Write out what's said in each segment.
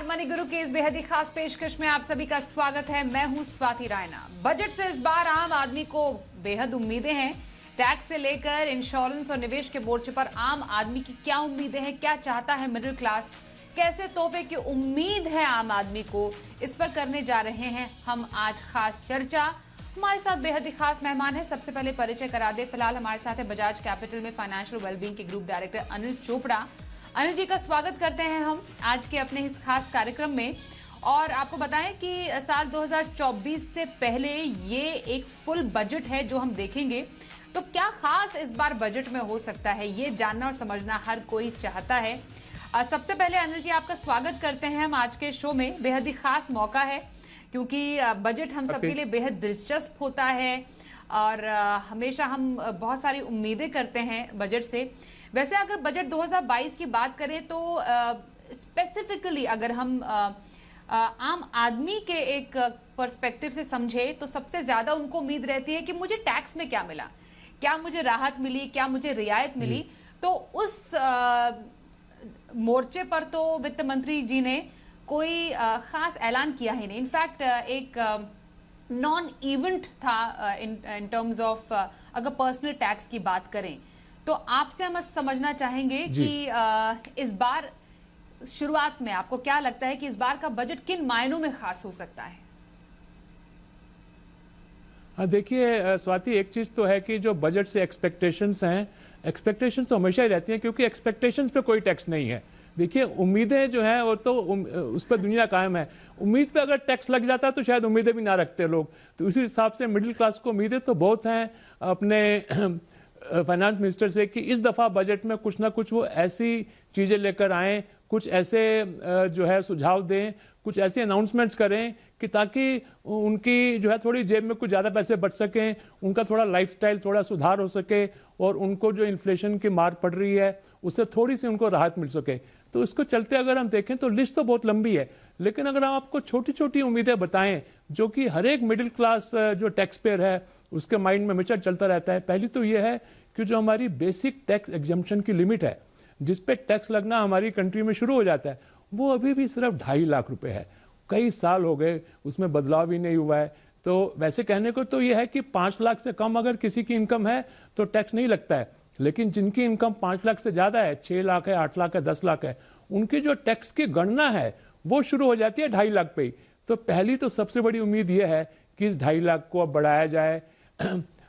Money गुरु के इस बेहद ही खास पेशकश में आप सभी का स्वागत है। मैं हूं स्वाति रायना। बजट से इस बार आम आदमी को बेहद उम्मीदें हैं। टैक्स से लेकर इंश्योरेंस और निवेश के मोर्चे पर आम आदमी की क्या उम्मीदें हैं, क्या चाहता है मिडिल क्लास, कैसे तोहफे की उम्मीद है आम आदमी को, इस पर करने जा रहे हैं हम आज खास चर्चा। हमारे साथ बेहद ही खास मेहमान है। सबसे पहले परिचय करा दे। फिलहाल हमारे साथ है बजाज कैपिटल में फाइनेंशियल वेलबींग के ग्रुप डायरेक्टर अनिल चोपड़ा। अनिल जी का स्वागत करते हैं हम आज के अपने इस खास कार्यक्रम में। और आपको बताएं कि साल 2024 से पहले ये एक फुल बजट है जो हम देखेंगे। तो क्या खास इस बार बजट में हो सकता है, ये जानना और समझना हर कोई चाहता है। सबसे पहले अनिल जी आपका स्वागत करते हैं हम आज के शो में। बेहद ही खास मौका है क्योंकि बजट हम सबके लिए बेहद दिलचस्प होता है और हमेशा हम बहुत सारी उम्मीदें करते हैं बजट से। वैसे अगर बजट 2022 की बात करें तो स्पेसिफिकली अगर हम आम आदमी के एक पर्सपेक्टिव से समझे तो सबसे ज्यादा उनको उम्मीद रहती है कि मुझे टैक्स में क्या मिला, क्या मुझे राहत मिली, क्या मुझे रियायत मिली। तो उस मोर्चे पर तो वित्त मंत्री जी ने कोई खास ऐलान किया ही नहीं। इनफैक्ट एक नॉन इवेंट था इन टर्म्स ऑफ अगर पर्सनल टैक्स की बात करें। तो आपसे हम समझना चाहेंगे कि इस बार शुरुआत में आपको क्या लगता है कि इस बार का बजट किन मायनों में खास हो सकता है? हाँ देखिए स्वाति, एक चीज तो है कि जो बजट से एक्सपेक्टेशंस हैं, एक्सपेक्टेशंस तो हमेशा ही रहती हैं क्योंकि एक्सपेक्टेशंस पे कोई टैक्स नहीं है। देखिए उम्मीदें जो हैं वो तो उस पर दुनिया कायम है। उम्मीद पे अगर टैक्स लग जाता तो शायद उम्मीदें भी ना रखते लोग। तो उसी हिसाब से मिडिल क्लास को उम्मीदें तो बहुत हैं अपने फाइनेंस मिनिस्टर से कि इस दफ़ा बजट में कुछ ना कुछ वो ऐसी चीज़ें लेकर आएँ, कुछ ऐसे जो है सुझाव दें, कुछ ऐसी अनाउंसमेंट्स करें कि ताकि उनकी जो है थोड़ी जेब में कुछ ज़्यादा पैसे बच सकें, उनका थोड़ा लाइफस्टाइल थोड़ा सुधार हो सके और उनको जो इन्फ्लेशन की मार पड़ रही है उससे थोड़ी सी उनको राहत मिल सके। तो इसको चलते अगर हम देखें तो लिस्ट तो बहुत लंबी है, लेकिन अगर हम आपको छोटी छोटी उम्मीदें बताएं जो कि हर एक मिडिल क्लास जो टैक्स पेयर है उसके माइंड में हमेशा चलता रहता है। पहली तो ये है कि जो हमारी बेसिक टैक्स एग्जम्पशन की लिमिट है जिस पे टैक्स लगना हमारी कंट्री में शुरू हो जाता है, वो अभी भी सिर्फ 2.5 लाख रुपए है। कई साल हो गए, उसमें बदलाव ही नहीं हुआ है। तो वैसे कहने को तो ये है कि 5 लाख से कम अगर किसी की इनकम है तो टैक्स नहीं लगता है, लेकिन जिनकी इनकम 5 लाख से ज़्यादा है, 6 लाख है, 8 लाख है, 10 लाख है, उनकी जो टैक्स की गणना है वो शुरू हो जाती है 2.5 लाख पे ही। तो पहली तो सबसे बड़ी उम्मीद ये है कि इस 2.5 लाख को अब बढ़ाया जाए।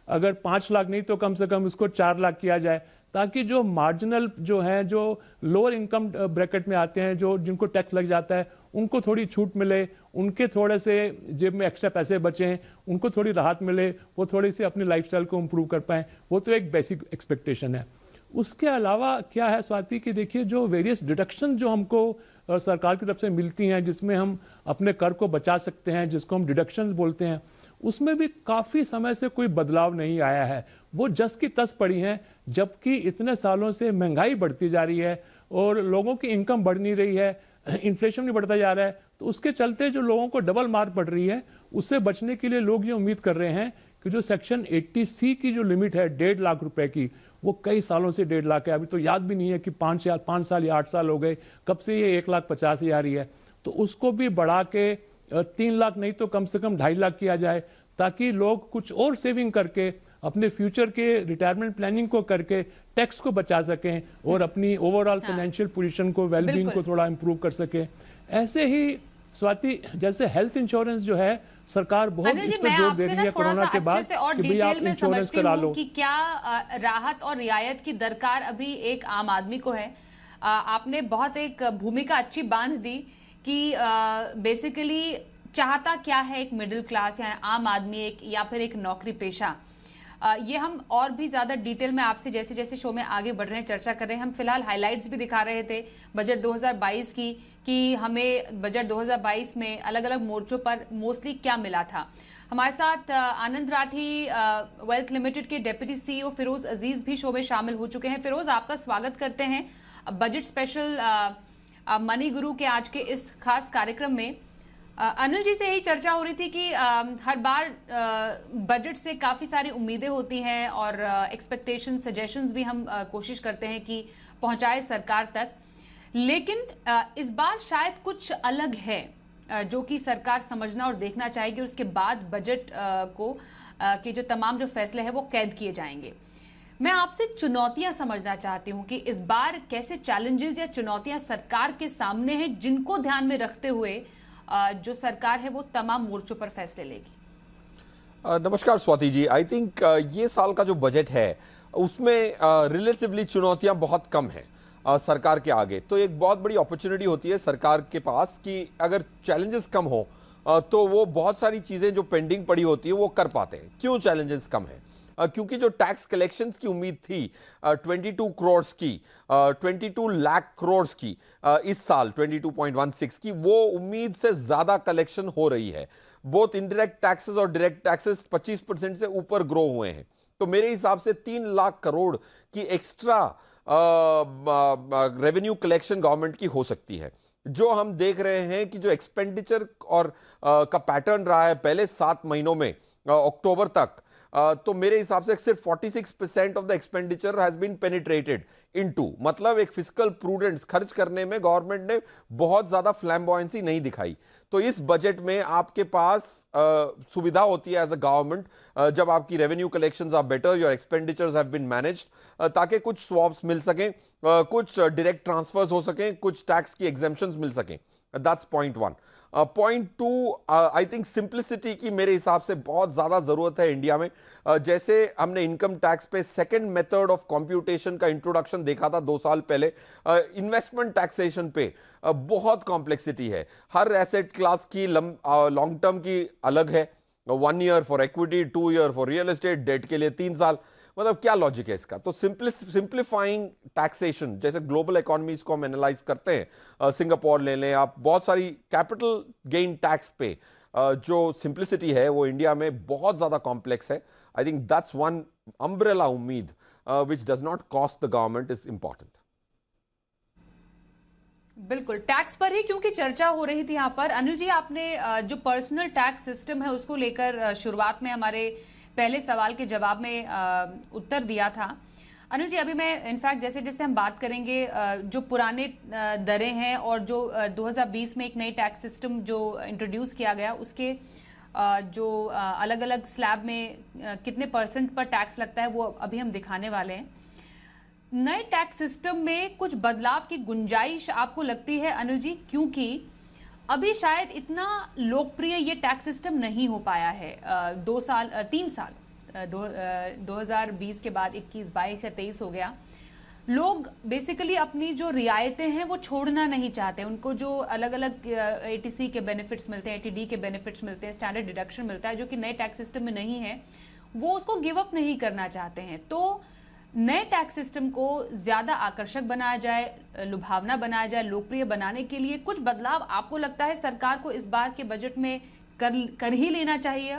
अगर 5 लाख नहीं तो कम से कम इसको 4 लाख किया जाए, ताकि जो मार्जिनल जो हैं, जो लोअर इनकम ब्रैकेट में आते हैं, जो जिनको टैक्स लग जाता है, उनको थोड़ी छूट मिले, उनके थोड़े से जेब में एक्स्ट्रा पैसे बचें, उनको थोड़ी राहत मिले, वो थोड़ी सी अपनी लाइफस्टाइल को इम्प्रूव कर पाएँ। वो तो एक बेसिक एक्सपेक्टेशन है। उसके अलावा क्या है स्वाति कि देखिए जो वेरियस डिडक्शन जो हमको सरकार की तरफ से मिलती हैं, जिसमें हम अपने कर को बचा सकते हैं, जिसको हम डिडक्शंस बोलते हैं, उसमें भी काफ़ी समय से कोई बदलाव नहीं आया है। वो जस की तस पड़ी हैं, जबकि इतने सालों से महंगाई बढ़ती जा रही है और लोगों की इनकम बढ़ नहीं रही है, इन्फ्लेशन भी बढ़ता जा रहा है। तो उसके चलते जो लोगों को डबल मार पड़ रही है, उससे बचने के लिए लोग ये उम्मीद कर रहे हैं कि जो सेक्शन 80C की जो लिमिट है 1.5 लाख रुपए की, वो कई सालों से 1.5 लाख है। अभी तो याद भी नहीं है कि 5 साल या 8 साल हो गए कब से ये 1,50,000 ही है। तो उसको भी बढ़ा के 3 लाख नहीं तो कम से कम 2.5 लाख किया जाए, ताकि लोग कुछ और सेविंग करके अपने फ्यूचर के रिटायरमेंट प्लानिंग को करके टैक्स को बचा सकें और अपनी ओवरऑल फाइनेंशियल पोजीशन को, वेलबींग को थोड़ा इंप्रूव कर सकें। ऐसे ही स्वाति जैसे हेल्थ इंश्योरेंस जो है, सरकार बहुत इस पर जोर दे रही है कोरोना के बाद कि भाई आप इंश्योरेंस करा लो। कि क्या राहत और रियायत की दरकार अभी एक आम आदमी को है। आपने बहुत एक भूमिका अच्छी बांध दी कि बेसिकली चाहता क्या है एक मिडिल क्लास या आम आदमी, एक या फिर एक नौकरी पेशा। ये हम और भी ज्यादा डिटेल में आपसे जैसे जैसे शो में आगे बढ़ रहे हैं चर्चा कर रहे हैं। हम फिलहाल हाइलाइट्स भी दिखा रहे थे बजट 2022 की कि हमें बजट 2022 में अलग अलग मोर्चों पर मोस्टली क्या मिला था। हमारे साथ आनंद राठी वेल्थ लिमिटेड के डेप्यूटी CEO फिरोज अजीज भी शो में शामिल हो चुके हैं। फिरोज, आपका स्वागत करते हैं बजट स्पेशल मनी गुरु के आज के इस खास कार्यक्रम में। अनिल जी से यही चर्चा हो रही थी कि हर बार बजट से काफ़ी सारी उम्मीदें होती हैं और एक्सपेक्टेशन, सजेशंस भी हम कोशिश करते हैं कि पहुंचाए सरकार तक। लेकिन इस बार शायद कुछ अलग है जो कि सरकार समझना और देखना चाहेगी और उसके बाद बजट को के जो तमाम जो फैसले हैं वो कैद किए जाएंगे। मैं आपसे चुनौतियां समझना चाहती हूं कि इस बार कैसे चैलेंजेस या चुनौतियां सरकार के सामने हैं जिनको ध्यान में रखते हुए जो सरकार है वो तमाम मोर्चों पर फैसले लेगी। नमस्कार स्वाति जी। आई थिंक ये साल का जो बजट है उसमें रिलेटिवली चुनौतियां बहुत कम हैं सरकार के आगे। तो एक बहुत बड़ी अपॉर्चुनिटी होती है सरकार के पास कि अगर चैलेंजेस कम हो तो वो बहुत सारी चीजें जो पेंडिंग पड़ी होती है वो कर पाते हैं। क्यों चैलेंजेस कम है? क्योंकि जो टैक्स कलेक्शंस की उम्मीद थी 22 करोड़ की 22 लाख करोड़ की इस साल 22.16 की, वो उम्मीद से ज्यादा कलेक्शन हो रही है। बोथ इनडायरेक्ट टैक्सेस और डायरेक्ट टैक्सेस 25% से ऊपर ग्रो हुए हैं। तो मेरे हिसाब से 3 लाख करोड़ की एक्स्ट्रा रेवेन्यू कलेक्शन गवर्नमेंट की हो सकती है। जो हम देख रहे हैं कि जो एक्सपेंडिचर और का पैटर्न रहा है पहले 7 महीनों में अक्टूबर तक, तो मेरे हिसाब से सिर्फ 46% of the expenditure has been penetrated into, मतलब एक फिस्कल प्रूडेंस खर्च करने में गवर्नमेंट ने बहुत ज्यादा फ्लैम्बॉयंसी नहीं दिखाई। तो इस बजट में आपके पास सुविधा होती है एज अ गवर्नमेंट जब आपकी revenue collections are better, your expenditures have been managed, ताकि कुछ स्वैप्स मिल सकें, कुछ डायरेक्ट ट्रांसफर्स हो सकें, कुछ टैक्स की एग्जेम्पशंस मिल सकें। That's point 1। Point 2, I think simplicity की मेरे हिसाब से बहुत ज्यादा जरूरत है इंडिया में। जैसे हमने इनकम टैक्स पे सेकंड मेथड ऑफ कंप्यूटेशन का इंट्रोडक्शन देखा था 2 साल पहले, इन्वेस्टमेंट टैक्सेशन पे बहुत कॉम्प्लेक्सिटी है। हर एसेट क्लास की लॉन्ग टर्म की अलग है, 1 year for equity, 2 year for real estate, debt के लिए 3 साल। मतलब क्या लॉजिक है इसका? तो सिंप्लीफाइंग टैक्सेशन, जैसे ग्लोबल इकोनॉमीज को हम एनालाइज करते हैं, सिंगापुर ले लें आप, बहुत सारी कैपिटल गेन टैक्स पे जो सिंप्लिसिटी है वो इंडिया में बहुत ज्यादा कॉम्प्लेक्स है। I think that's one umbrella उम्मीद which does not cost the government is important. बिल्कुल, टैक्स पर ही क्योंकि चर्चा हो रही थी यहाँ पर, अनिल जी आपने जो पर्सनल टैक्स सिस्टम है उसको लेकर शुरुआत में हमारे पहले सवाल के जवाब में उत्तर दिया था। अनिल जी, अभी मैं इनफैक्ट जैसे जैसे हम बात करेंगे जो पुराने दरें हैं और जो 2020 में एक नई टैक्स सिस्टम जो इंट्रोड्यूस किया गया उसके जो अलग अलग स्लैब में कितने % पर टैक्स लगता है वो अभी हम दिखाने वाले हैं। नए टैक्स सिस्टम में कुछ बदलाव की गुंजाइश आपको लगती है अनिल जी? क्योंकि अभी शायद इतना लोकप्रिय ये टैक्स सिस्टम नहीं हो पाया है। 3 साल 2020 के बाद 21, 22 या 23 हो गया। लोग बेसिकली अपनी जो रियायतें हैं वो छोड़ना नहीं चाहते। उनको जो अलग अलग एटीसी के बेनिफिट्स मिलते हैं, एटीडी के बेनिफिट्स मिलते हैं, स्टैंडर्ड डिडक्शन मिलता है जो कि नए टैक्स सिस्टम में नहीं है, वो उसको गिव अप नहीं करना चाहते हैं। तो नए टैक्स सिस्टम को ज्यादा आकर्षक बनाया जाए, लुभावना बनाया जाए, लोकप्रिय बनाने के लिए कुछ बदलाव आपको लगता है सरकार को इस बार के बजट में कर ही लेना चाहिए?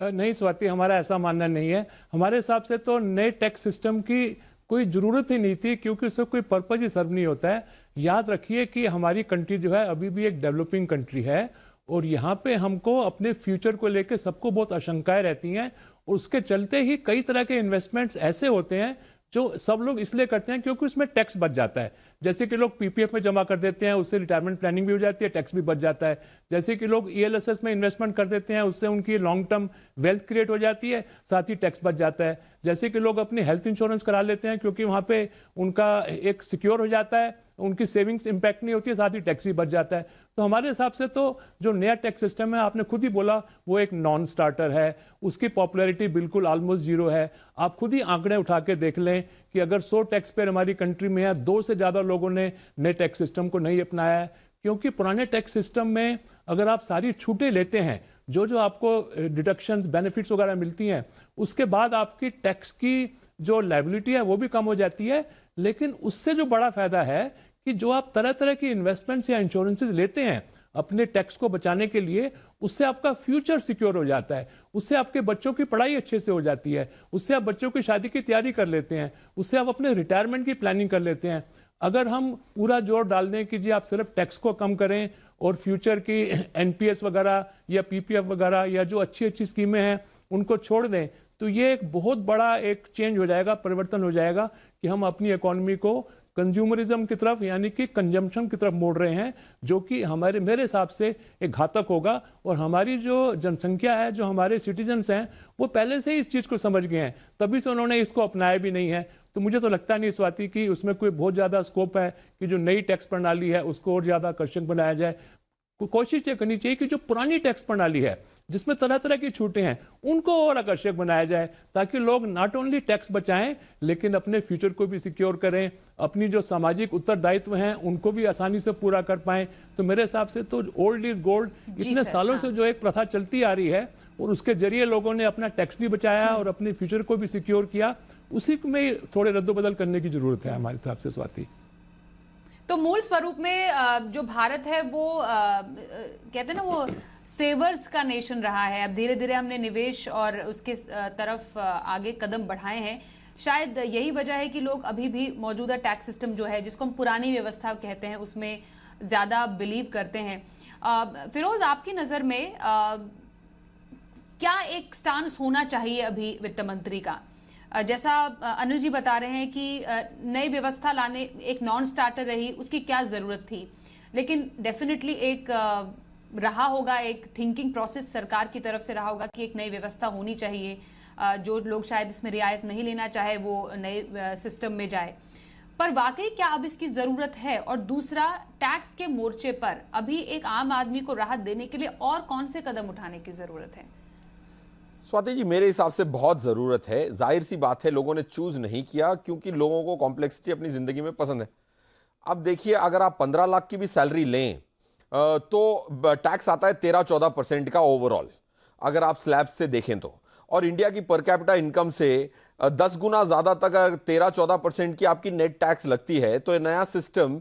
नहीं स्वाति, हमारा ऐसा मानना नहीं है। हमारे हिसाब से तो नए टैक्स सिस्टम की कोई ज़रूरत ही नहीं थी, क्योंकि उससे कोई पर्पज ही सर्व नहीं होता है। याद रखिए कि हमारी कंट्री जो है अभी भी एक डेवलपिंग कंट्री है और यहाँ पे हमको अपने फ्यूचर को लेकर सबको बहुत आशंकाएं रहती हैं। उसके चलते ही कई तरह के इन्वेस्टमेंट्स ऐसे होते हैं जो सब लोग इसलिए करते हैं क्योंकि उसमें टैक्स बच जाता है। जैसे कि लोग पीपीएफ में जमा कर देते हैं, उससे रिटायरमेंट प्लानिंग भी हो जाती है, टैक्स भी बच जाता है। जैसे कि लोग ईएलएसएस में इन्वेस्टमेंट कर देते हैं, उससे उनकी लॉन्ग टर्म वेल्थ क्रिएट हो जाती है, साथ ही टैक्स बच जाता है। जैसे कि लोग अपनी हेल्थ इंश्योरेंस करा लेते हैं क्योंकि वहाँ पे उनका एक सिक्योर हो जाता है, उनकी सेविंग्स इंपैक्ट नहीं होती है, साथ ही टैक्स भी बच जाता है। तो हमारे हिसाब से तो जो नया टैक्स सिस्टम है, आपने खुद ही बोला, वो एक नॉन स्टार्टर है। उसकी पॉपुलैरिटी बिल्कुल ऑलमोस्ट जीरो है। आप खुद ही आंकड़े उठा के देख लें कि अगर 100 टैक्स पेयर हमारी कंट्री में है, 2 से ज़्यादा लोगों ने नए टैक्स सिस्टम को नहीं अपनाया है। क्योंकि पुराने टैक्स सिस्टम में अगर आप सारी छूटें लेते हैं, जो जो आपको डिडक्शंस बेनिफिट्स वगैरह मिलती हैं, उसके बाद आपकी टैक्स की जो लायबिलिटी है वो भी कम हो जाती है। लेकिन उससे जो बड़ा फायदा है कि जो आप तरह तरह की इन्वेस्टमेंट्स या इंश्योरेंसेज लेते हैं अपने टैक्स को बचाने के लिए, उससे आपका फ्यूचर सिक्योर हो जाता है, उससे आपके बच्चों की पढ़ाई अच्छे से हो जाती है, उससे आप बच्चों की शादी की तैयारी कर लेते हैं, उससे आप अपने रिटायरमेंट की प्लानिंग कर लेते हैं। अगर हम पूरा जोर डाल दें कि जी आप सिर्फ टैक्स को कम करें और फ्यूचर की एनपीएस वगैरह या पीपीएफ वगैरह या जो अच्छी अच्छी स्कीमें हैं उनको छोड़ दें, तो ये एक बहुत बड़ा एक चेंज हो जाएगा, परिवर्तन हो जाएगा कि कि हम अपनी इकोनॉमी को कंज्यूमरिज्म की तरफ यानी कि कंजम्पशन की तरफ मोड़ रहे हैं, जो कि मेरे हिसाब से एक घातक होगा। और हमारी जो जनसंख्या है, जो हमारे सिटीजन्स हैं, वो पहले से ही इस चीज़ को समझ गए हैं, तभी से उन्होंने इसको अपनाया भी नहीं है। तो मुझे तो लगता नहीं स्वाति कि उसमें कोई बहुत ज़्यादा स्कोप है कि जो नई टैक्स प्रणाली है उसको और ज़्यादा आकर्षक बनाया जाए। कोशिश ये करनी चाहिए कि जो पुरानी टैक्स प्रणाली है जिसमें तरह तरह की छूटें हैं उनको और आकर्षक बनाया जाए, ताकि लोग नॉट ओनली टैक्स बचाएं लेकिन अपने फ्यूचर को भी सिक्योर करें, अपनी जो सामाजिक उत्तरदायित्व हैं उनको भी आसानी से पूरा कर पाएं। तो मेरे हिसाब से तो ओल्ड इज गोल्ड, इतने सालों से जो एक प्रथा चलती आ रही है और उसके जरिए लोगों ने अपना टैक्स भी बचाया और अपने फ्यूचर को भी सिक्योर किया, उसी में थोड़े रद्दोबदल करने की जरूरत है हमारी तरफ से स्वाति। तो मूल स्वरूप में जो भारत है वो कहते हैं ना, वो सेवर्स का नेशन रहा है। अब धीरे धीरे हमने निवेश और उसके तरफ आगे कदम बढ़ाए हैं। शायद यही वजह है कि लोग अभी भी मौजूदा टैक्स सिस्टम जो है, जिसको हम पुरानी व्यवस्था कहते हैं, उसमें ज़्यादा बिलीव करते हैं। फिरोज, आपकी नज़र में क्या एक स्टांस होना चाहिए अभी वित्त मंत्री का? जैसा अनिल जी बता रहे हैं कि नई व्यवस्था लाने, एक नॉन स्टार्टर रही, उसकी क्या ज़रूरत थी, लेकिन डेफिनेटली एक रहा होगा, एक थिंकिंग प्रोसेस सरकार की तरफ से रहा होगा कि एक नई व्यवस्था होनी चाहिए। जो लोग शायद इसमें रियायत नहीं लेना चाहे वो नए सिस्टम में जाए, पर वाकई क्या अब इसकी ज़रूरत है? और दूसरा, टैक्स के मोर्चे पर अभी एक आम आदमी को राहत देने के लिए और कौन से कदम उठाने की ज़रूरत है? स्वाति जी, मेरे हिसाब से बहुत ज़रूरत है। जाहिर सी बात है, लोगों ने चूज़ नहीं किया क्योंकि लोगों को कॉम्प्लेक्सिटी अपनी ज़िंदगी में पसंद है। अब देखिए, अगर आप 15 लाख की भी सैलरी लें तो टैक्स आता है 13-14% का ओवरऑल, अगर आप स्लैब से देखें तो। और इंडिया की पर कैपिटा इनकम से 10 गुना ज़्यादा तक अगर 13-14% की आपकी नेट टैक्स लगती है, तो ये नया सिस्टम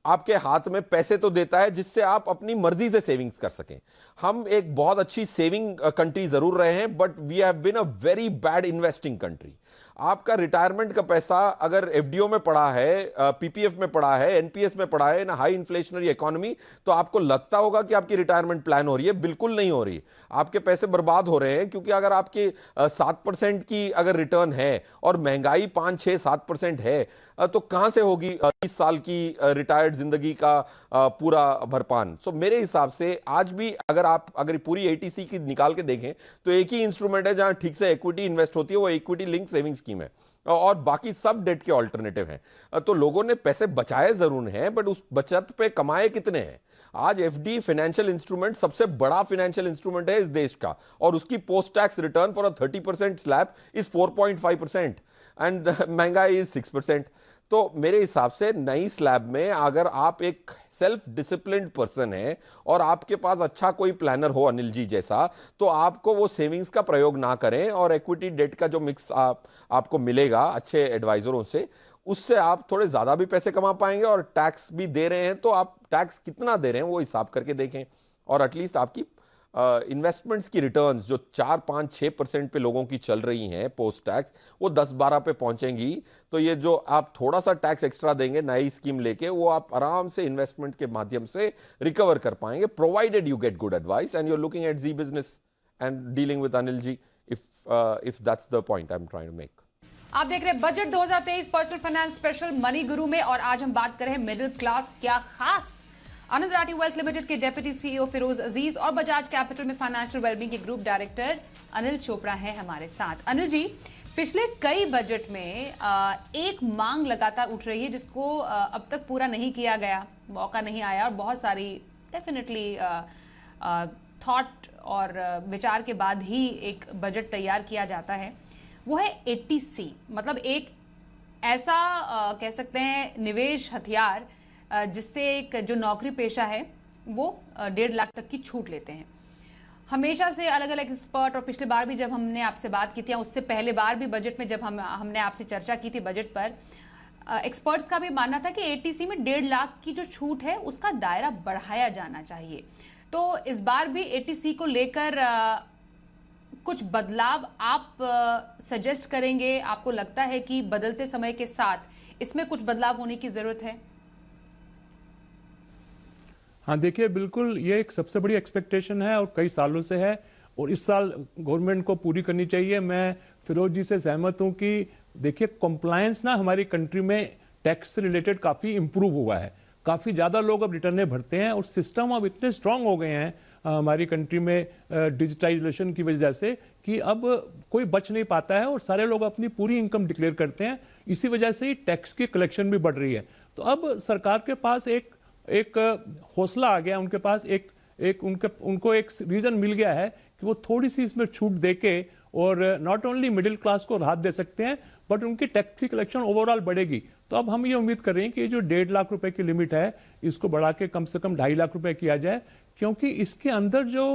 आपके हाथ में पैसे तो देता है जिससे आप अपनी मर्जी से सेविंग्स कर सकें। हम एक बहुत अच्छी सेविंग कंट्री जरूर रहे हैं, but we have been a very bad investing country. आपका रिटायरमेंट का पैसा अगर एफडीओ में पड़ा है, पीपीएफ में पड़ा है, एनपीएस में पड़ा है, इन हाई इन्फ्लेशनरी इकोनॉमी, तो आपको लगता होगा कि आपकी रिटायरमेंट प्लान हो रही है, बिल्कुल नहीं हो रही। आपके पैसे बर्बाद हो रहे हैं, क्योंकि अगर आपके 7% की अगर रिटर्न है और महंगाई 5-6-7% है, तो कहां से होगी 30 साल की रिटायर्ड जिंदगी का पूरा भरपान। सो मेरे हिसाब से आज भी अगर पूरी एटीसी की निकाल के देखें तो एक ही इंस्ट्रूमेंट है जहां ठीक से इक्विटी इन्वेस्ट होती है, वो इक्विटी लिंक सेविंग स्कीम है, और बाकी सब डेट के ऑल्टरनेटिव हैं। तो लोगों ने पैसे बचाए जरूर हैं, बट उस बचत पे कमाए कितने हैं? आज एफडी फाइनेंशियल इंस्ट्रूमेंट सबसे बड़ा फाइनेंशियल इंस्ट्रूमेंट है इस देश का, और उसकी post tax return for a 30% slab is 4.5% and महंगाई इज 6%। तो मेरे हिसाब से नई स्लैब में अगर आप एक सेल्फ डिसिप्लिन्ड पर्सन है और आपके पास अच्छा कोई प्लानर हो, अनिल जी जैसा, तो आपको वो सेविंग्स का प्रयोग ना करें, और इक्विटी डेट का जो मिक्स आपको मिलेगा अच्छे एडवाइजरों से, उससे आप थोड़े ज्यादा भी पैसे कमा पाएंगे। और टैक्स भी दे रहे हैं तो आप टैक्स कितना दे रहे हैं वो हिसाब करके देखें, और एटलीस्ट आपकी इन्वेस्टमेंट्स की रिटर्न्स जो 4-5-6% पे लोगों की चल रही हैं पोस्ट टैक्स, वो 10-12 पे पहुंचेंगी। तो ये जो आप थोड़ा सा टैक्स एक्स्ट्रा देंगे नई स्कीम लेके, वो आप आराम से इन्वेस्टमेंट के माध्यम से रिकवर कर पाएंगे, provided you get good advice and you are looking at Zee Business and dealing with Anil ji, if that's the point I am trying to make. आप देख रहे हैं budget 2023 personal finance special money guru में, और आज हम बात कर रहे हैं मिडिल क्लास क्या खास। आनंद राठी वेल्थ लिमिटेड के डेप्यूटी सीईओ फिरोज अजीज और बजाज कैपिटल में फाइनेंशियल वेलबींग के ग्रुप डायरेक्टर अनिल चोपड़ा हैं हमारे साथ। अनिल जी, पिछले कई बजट में एक मांग लगातार उठ रही है जिसको अब तक पूरा नहीं किया गया, मौका नहीं आया, और बहुत सारी डेफिनेटली थॉट और विचार के बाद ही एक बजट तैयार किया जाता है। वो है 80C, मतलब एक ऐसा कह सकते हैं निवेश हथियार जिससे एक जो नौकरी पेशा है वो 1.5 लाख तक की छूट लेते हैं। हमेशा से अलग अलग एक्सपर्ट, और पिछले बार भी जब हमने आपसे बात की थी, उससे पहले बार भी बजट में जब हमने आपसे चर्चा की थी बजट पर, एक्सपर्ट्स का भी मानना था कि 80C में 1.5 लाख की जो छूट है उसका दायरा बढ़ाया जाना चाहिए। तो इस बार भी 80C को लेकर कुछ बदलाव आप सजेस्ट करेंगे? आपको लगता है कि बदलते समय के साथ इसमें कुछ बदलाव होने की जरूरत है? हाँ देखिए, बिल्कुल ये एक सबसे बड़ी एक्सपेक्टेशन है और कई सालों से है, और इस साल गवर्नमेंट को पूरी करनी चाहिए। मैं फिरोज जी से सहमत हूँ कि देखिए कंप्लायंस ना हमारी कंट्री में टैक्स से रिलेटेड काफ़ी इंप्रूव हुआ है, काफ़ी ज़्यादा लोग अब रिटर्नें भरते हैं और सिस्टम अब इतने स्ट्रांग हो गए हैं हमारी कंट्री में डिजिटाइजेशन की वजह से कि अब कोई बच नहीं पाता है और सारे लोग अपनी पूरी इनकम डिक्लेयर करते हैं। इसी वजह से ही टैक्स की कलेक्शन भी बढ़ रही है। तो अब सरकार के पास एक हौसला आ गया, उनके पास उनको एक रीज़न मिल गया है कि वो थोड़ी सी इसमें छूट देके और नॉट ओनली मिडिल क्लास को राहत दे सकते हैं बट उनकी टैक्स की कलेक्शन ओवरऑल बढ़ेगी। तो अब हम ये उम्मीद कर रहे हैं कि ये जो 1.5 लाख रुपए की लिमिट है इसको बढ़ा के कम से कम 2.5 लाख रुपए किया जाए, क्योंकि इसके अंदर जो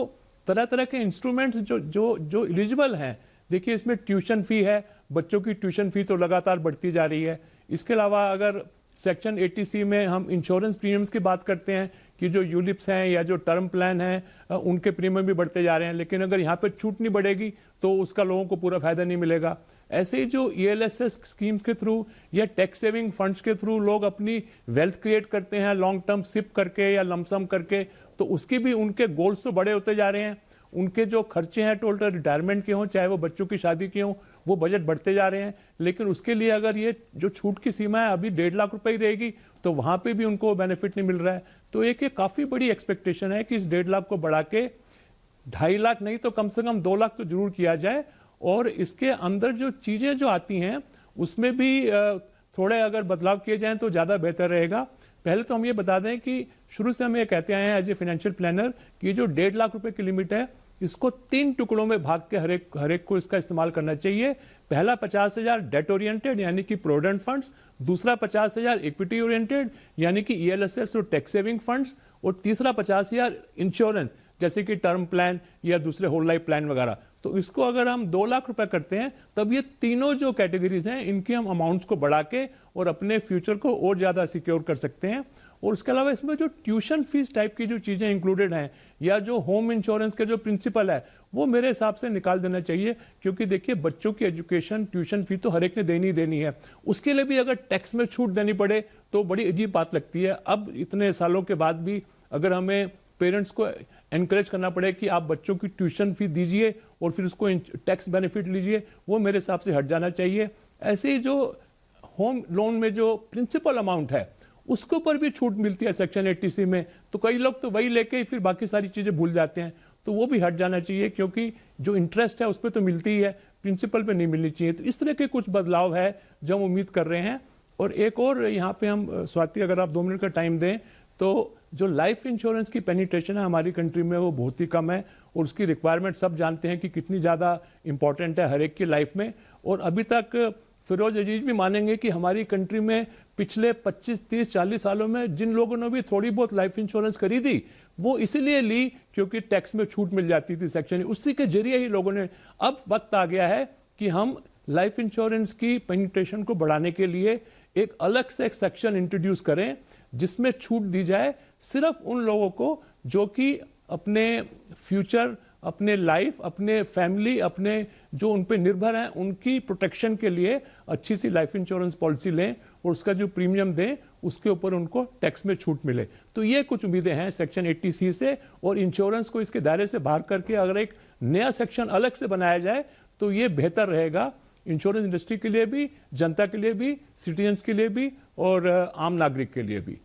तरह तरह के इंस्ट्रूमेंट्स जो एलिजिबल हैं, देखिए इसमें ट्यूशन फी है, बच्चों की ट्यूशन फी तो लगातार बढ़ती जा रही है। इसके अलावा अगर सेक्शन 80C में हम इंश्योरेंस प्रीमियम्स की बात करते हैं कि जो यूलिप्स हैं या जो टर्म प्लान हैं उनके प्रीमियम भी बढ़ते जा रहे हैं, लेकिन अगर यहाँ पे छूट नहीं बढ़ेगी तो उसका लोगों को पूरा फायदा नहीं मिलेगा। ऐसे ही जो ELSS स्कीम्स के थ्रू या टैक्स सेविंग फंड्स के थ्रू लोग अपनी वेल्थ क्रिएट करते हैं लॉन्ग टर्म सिप करके या लमसम करके, तो उसकी भी उनके गोल्स तो बड़े होते जा रहे हैं। उनके जो खर्चे हैं टोटल रिटायरमेंट के हों चाहे वो बच्चों की शादी के हों, वो बजट बढ़ते जा रहे हैं। लेकिन उसके लिए अगर ये जो छूट की सीमा है अभी 1.5 लाख रुपए ही रहेगी तो वहां पे भी उनको बेनिफिट नहीं मिल रहा है। तो एक काफी बड़ी एक्सपेक्टेशन है कि इस 1.5 लाख को बढ़ा के 2.5 लाख नहीं तो कम से कम 2 लाख तो जरूर किया जाए। और इसके अंदर जो चीजें जो आती हैं उसमें भी थोड़े अगर बदलाव किए जाएं तो ज्यादा बेहतर रहेगा। पहले तो हम ये बता दें कि शुरू से हम ये कहते आए हैं एज ए फाइनेंशियल प्लानर कि जो 1.5 लाख रुपए की लिमिट है इसको 3 टुकड़ों में भाग के हर एक को इसका इस्तेमाल करना चाहिए। पहला 50,000 डेट ओरिएंटेड यानी कि प्रोविडेंट फंड्स, दूसरा 50,000 इक्विटी ओरिएंटेड यानी कि ELSS और टैक्स सेविंग फंड्स, और तीसरा 50,000 इंश्योरेंस जैसे कि टर्म प्लान या दूसरे होल लाइफ प्लान वगैरह। तो इसको अगर हम 2 लाख रुपए करते हैं तब ये तीनों जो कैटेगरीज हैं इनके हम अमाउंट्स को बढ़ा के और अपने फ्यूचर को और ज्यादा सिक्योर कर सकते हैं। और उसके अलावा इसमें जो ट्यूशन फीस टाइप की जो चीजें इंक्लूडेड हैं या जो होम इंश्योरेंस के जो प्रिंसिपल है वो मेरे हिसाब से निकाल देना चाहिए, क्योंकि देखिए बच्चों की एजुकेशन ट्यूशन फी तो हर एक ने देनी ही देनी है, उसके लिए भी अगर टैक्स में छूट देनी पड़े तो बड़ी अजीब बात लगती है। अब इतने सालों के बाद भी अगर हमें पेरेंट्स को एनकरेज करना पड़े कि आप बच्चों की ट्यूशन फी दीजिए और फिर उसको टैक्स बेनिफिट लीजिए, वो मेरे हिसाब से हट जाना चाहिए। ऐसे ही जो होम लोन में जो प्रिंसिपल अमाउंट है उसके ऊपर भी छूट मिलती है सेक्शन 80C में, तो कई लोग तो वही लेके फिर बाकी सारी चीजें भूल जाते हैं, तो वो भी हट जाना चाहिए, क्योंकि जो इंटरेस्ट है उस पर तो मिलती ही है, प्रिंसिपल पे नहीं मिलनी चाहिए। तो इस तरह के कुछ बदलाव है जो हम उम्मीद कर रहे हैं। और एक और यहाँ पे हम स्वाति अगर आप 2 मिनट का टाइम दें तो जो लाइफ इंश्योरेंस की पेनिट्रेशन है हमारी कंट्री में वो बहुत ही कम है और उसकी रिक्वायरमेंट सब जानते हैं कि कितनी ज़्यादा इंपॉर्टेंट है हर एक की लाइफ में। और अभी तक फिरोज अजीज भी मानेंगे कि हमारी कंट्री में पिछले 25, 30, 40 सालों में जिन लोगों ने भी थोड़ी बहुत लाइफ इंश्योरेंस खरीदी वो इसीलिए ली क्योंकि टैक्स में छूट मिल जाती थी सेक्शन, उसी के जरिए ही लोगों ने। अब वक्त आ गया है कि हम लाइफ इंश्योरेंस की पेनिट्रेशन को बढ़ाने के लिए एक अलग से एक सेक्शन इंट्रोड्यूस करें जिसमें छूट दी जाए सिर्फ उन लोगों को जो कि अपने फ्यूचर, अपने लाइफ, अपने फैमिली, अपने जो उन पे निर्भर हैं उनकी प्रोटेक्शन के लिए अच्छी सी लाइफ इंश्योरेंस पॉलिसी लें और उसका जो प्रीमियम दें उसके ऊपर उनको टैक्स में छूट मिले। तो ये कुछ उम्मीदें हैं सेक्शन 80C से। और इंश्योरेंस को इसके दायरे से बाहर करके अगर एक नया सेक्शन अलग से बनाया जाए तो ये बेहतर रहेगा इंश्योरेंस इंडस्ट्री के लिए भी, जनता के लिए भी, सिटीजन्स के लिए भी और आम नागरिक के लिए भी।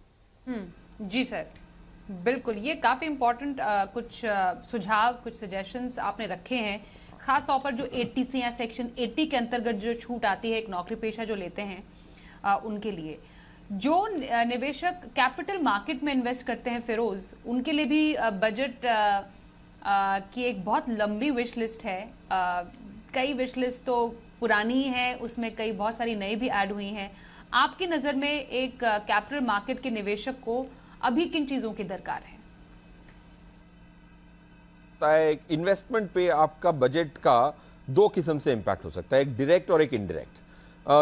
जी सर, बिल्कुल, ये काफ़ी इम्पोर्टेंट कुछ सुझाव, कुछ सजेशंस आपने रखे हैं, खास तौर पर जो 80C या सेक्शन 80 के अंतर्गत जो छूट आती है एक नौकरी पेशा जो लेते हैं उनके लिए। जो निवेशक कैपिटल मार्केट में इन्वेस्ट करते हैं फिरोज, उनके लिए भी बजट की एक बहुत लंबी विश लिस्ट है। कई विश लिस्ट तो पुरानी ही है, उसमें कई बहुत सारी नई भी ऐड हुई हैं। आपकी नज़र में एक कैपिटल मार्केट के निवेशक को अभी किन चीजों की दरकार है? इन्वेस्टमेंट पे आपका बजट का 2 किस्म से इंपैक्ट हो सकता है, एक डायरेक्ट और एक इनडायरेक्ट।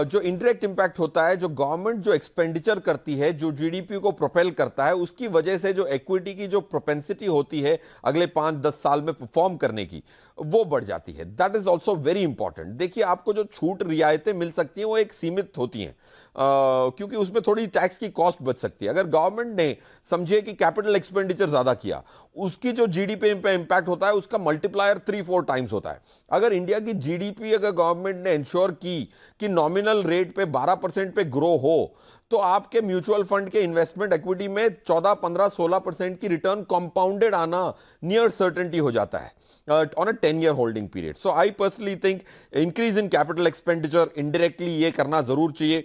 जो इनडायरेक्ट इंपैक्ट होता है, जो गवर्नमेंट जो एक्सपेंडिचर करती है, जो जीडीपी को प्रोपेल करता है, उसकी वजह से जो इक्विटी की जो प्रोपेंसिटी होती है अगले 5-10 साल में परफॉर्म करने की, वो बढ़ जाती है। That is also very important. देखिए, आपको जो छूट रियायतें मिल सकती हैं वो एक सीमित होती हैं। क्योंकि उसमें थोड़ी टैक्स की कॉस्ट बच सकती है। अगर गवर्नमेंट ने समझे कि कैपिटल एक्सपेंडिचर ज्यादा किया, उसकी जो जीडीपी पे इंपैक्ट होता है उसका मल्टीप्लायर 3-4 टाइम्स होता है। अगर इंडिया की जीडीपी अगर गवर्नमेंट ने इंश्योर की कि नॉमिनल रेट पे 12% पे ग्रो हो, तो आपके म्यूचुअल फंड के इन्वेस्टमेंट इक्विटी में 14, 15, 16% की रिटर्न कंपाउंडेड आना नियर सर्टेनिटी हो जाता है on a 10-year holding period. So I personally think increase in capital expenditure indirectly ये करना जरूर चाहिए।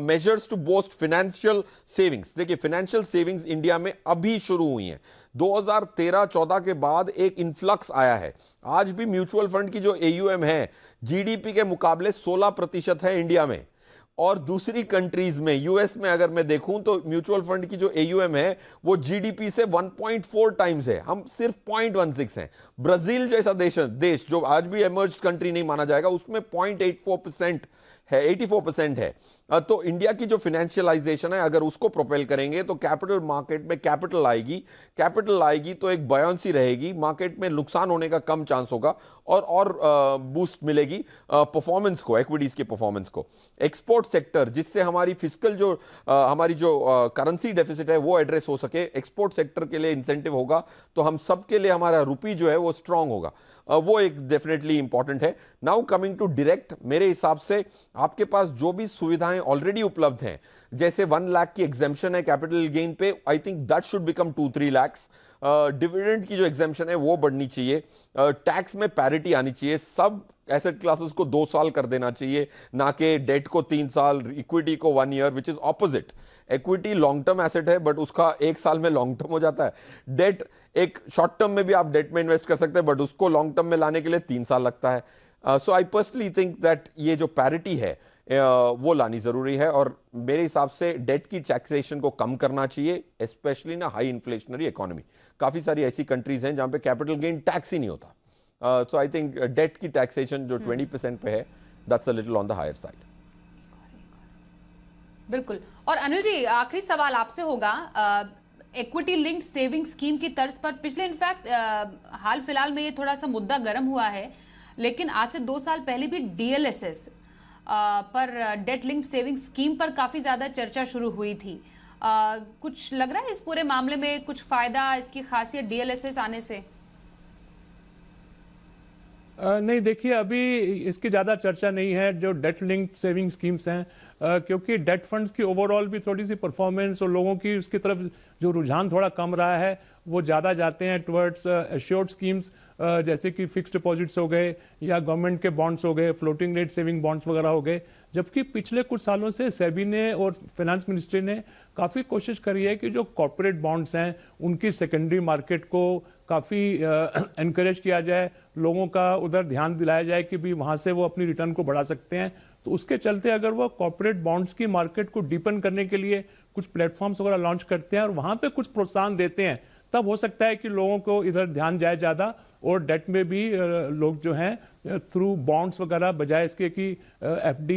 Measures to boost financial savings, देखिए financial savings इंडिया में अभी शुरू हुई हैं। 2013-14 के बाद एक इन्फ्लक्स आया है। आज भी म्यूचुअल फंड की जो AUM है जीडीपी के मुकाबले 16% है इंडिया में, और दूसरी कंट्रीज में, यूएस में अगर मैं देखूं तो म्यूचुअल फंड की जो AUM है वो जीडीपी से 1.4 टाइम्स है, हम सिर्फ 0.16 हैं। ब्राजील जैसा देश जो आज भी इमर्ज्ड कंट्री नहीं माना जाएगा, उसमें 0.84% है, 84% है। तो इंडिया की जो फाइनेंशियलाइजेशन है अगर उसको प्रोपेल करेंगे तो कैपिटल मार्केट में कैपिटल आएगी तो एक बयान्सी रहेगी, मार्केट में नुकसान होने का कम चांस होगा और बूस्ट मिलेगी परफॉर्मेंस को, इक्विटीज के परफॉर्मेंस को। एक्सपोर्ट सेक्टर, जिससे हमारी फिस्कल जो हमारी जो करेंसी डेफिसिट है वो एड्रेस हो सके, एक्सपोर्ट सेक्टर के लिए इंसेंटिव होगा तो हम सब के लिए हमारा रुपी जो है वो स्ट्रांग होगा, वो एक डेफिनेटली इंपॉर्टेंट है। नाउ कमिंग टू डायरेक्ट, मेरे हिसाब से आपके पास जो भी सुविधाएं ऑलरेडी उपलब्ध हैं, जैसे 1 लाख की एग्जेम्पशन है कैपिटल गेन पे, I think that should become 2-3 lakhs। Dividend की जो एग्जेम्पशन है वो बढ़नी चाहिए, टैक्स में पैरिटी आनी चाहिए, सब एसेट क्लासेस को 2 साल कर देना चाहिए, ना कि डेट को 3 साल, इक्विटी को 1 year, which is opposite. Equity long term asset है बट उसका 1 साल में लॉन्ग टर्म हो जाता है। डेट एक शॉर्ट टर्म में भी आप डेट में इन्वेस्ट कर सकते हैं बट उसको लॉन्ग टर्म में लाने के लिए 3 साल लगता है। सो आई पर्सनली थिंक दैट ये जो पैरिटी है वो लानी जरूरी है, और मेरे हिसाब से डेट की टैक्सेशन को कम करना चाहिए, स्पेशली ना हाई इन्फ्लेशनरी इकोनॉमी। काफी सारी ऐसी कंट्रीज हैं जहां पे कैपिटल गेन टैक्स ही नहीं होता। सो आई थिंक डेट की टैक्सेशन जो 20% पे है, that's a little on the higher side. बिल्कुल। और अनिल जी, आखिरी सवाल आपसे होगा, इक्विटी लिंक्ड सेविंग स्कीम की तर्ज पर पिछले इनफैक्ट हाल फिलहाल में ये थोड़ा सा मुद्दा गर्म हुआ है, लेकिन आज से 2 साल पहले भी DLSS पर डेट लिंक्ड सेविंग स्कीम पर काफी ज्यादा चर्चा शुरू हुई थी। कुछ लग रहा है इस पूरे मामले में कुछ फायदा, इसकी खासियत DLSS आने से? नहीं, देखिए अभी इसकी ज़्यादा चर्चा नहीं है जो डेट लिंक्ड सेविंग स्कीम्स हैं, क्योंकि डेट फंड्स की ओवरऑल भी थोड़ी सी परफॉर्मेंस और लोगों की उसकी तरफ जो रुझान थोड़ा कम रहा है, वो ज़्यादा जाते हैं टुवर्ड्स एश्योर्ड स्कीम्स, जैसे कि फिक्स डिपॉजिट्स हो गए या गवर्नमेंट के बॉन्ड्स हो गए, फ्लोटिंग रेट सेविंग बॉन्ड्स वगैरह हो गए। जबकि पिछले कुछ सालों से सेबी ने और फाइनेंस मिनिस्ट्री ने काफ़ी कोशिश करी है कि जो कॉर्पोरेट बॉन्ड्स हैं उनकी सेकेंडरी मार्केट को काफ़ी एनकरेज किया जाए, लोगों का उधर ध्यान दिलाया जाए कि भी वहाँ से वो अपनी रिटर्न को बढ़ा सकते हैं। तो उसके चलते अगर वो कॉर्पोरेट बॉन्ड्स की मार्केट को डीपन करने के लिए कुछ प्लेटफॉर्म्स वगैरह लॉन्च करते हैं और वहाँ पे कुछ प्रोत्साहन देते हैं, तब हो सकता है कि लोगों को इधर ध्यान जाए ज़्यादा, और डेट में भी लोग जो हैं थ्रू बॉन्ड्स वगैरह बजाय इसके कि FD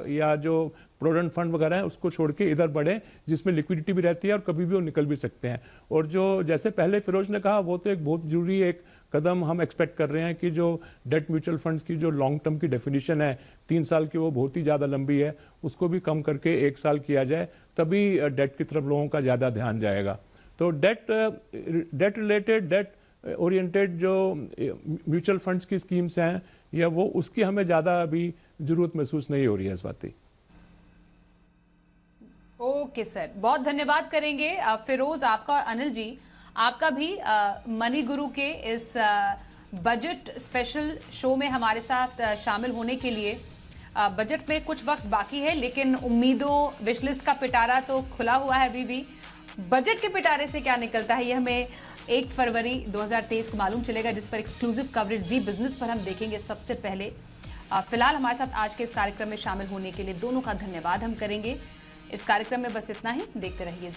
या जो प्रोविडेंट फंड वगैरह है उसको छोड़ के इधर बढ़े, जिसमें लिक्विडिटी भी रहती है और कभी भी वो निकल भी सकते हैं। और जो जैसे पहले फिरोज ने कहा, वो तो एक बहुत जरूरी एक कदम हम एक्सपेक्ट कर रहे हैं कि जो डेट म्यूचुअल फंड्स की जो लॉन्ग टर्म की डेफिनेशन है 3 साल की, वो बहुत ही ज़्यादा लंबी है, उसको भी कम करके 1 साल किया जाए, तभी डेट की तरफ लोगों का ज़्यादा ध्यान जाएगा। तो डेट रिलेटेड, डेट ओरिएंटेड जो म्यूचुअल फंड्स की स्कीम्स हैं या वो, उसकी हमें ज़्यादा अभी ज़रूरत महसूस नहीं हो रही है इस बात की। ओके सर, बहुत धन्यवाद करेंगे फिरोज आपका और अनिल जी, आपका भी मनी गुरु के इस बजट स्पेशल शो में हमारे साथ शामिल होने के लिए। बजट में कुछ वक्त बाकी है, लेकिन उम्मीदों, विशलिस्ट का पिटारा तो खुला हुआ है अभी भी। बजट के पिटारे से क्या निकलता है ये हमें 1 फरवरी 2023 को मालूम चलेगा, जिस पर एक्सक्लूसिव कवरेज जी बिजनेस पर हम देखेंगे सबसे पहले। फिलहाल हमारे साथ आज के इस कार्यक्रम में शामिल होने के लिए दोनों का धन्यवाद हम करेंगे। इस कार्यक्रम में बस इतना ही, देखते रहिए।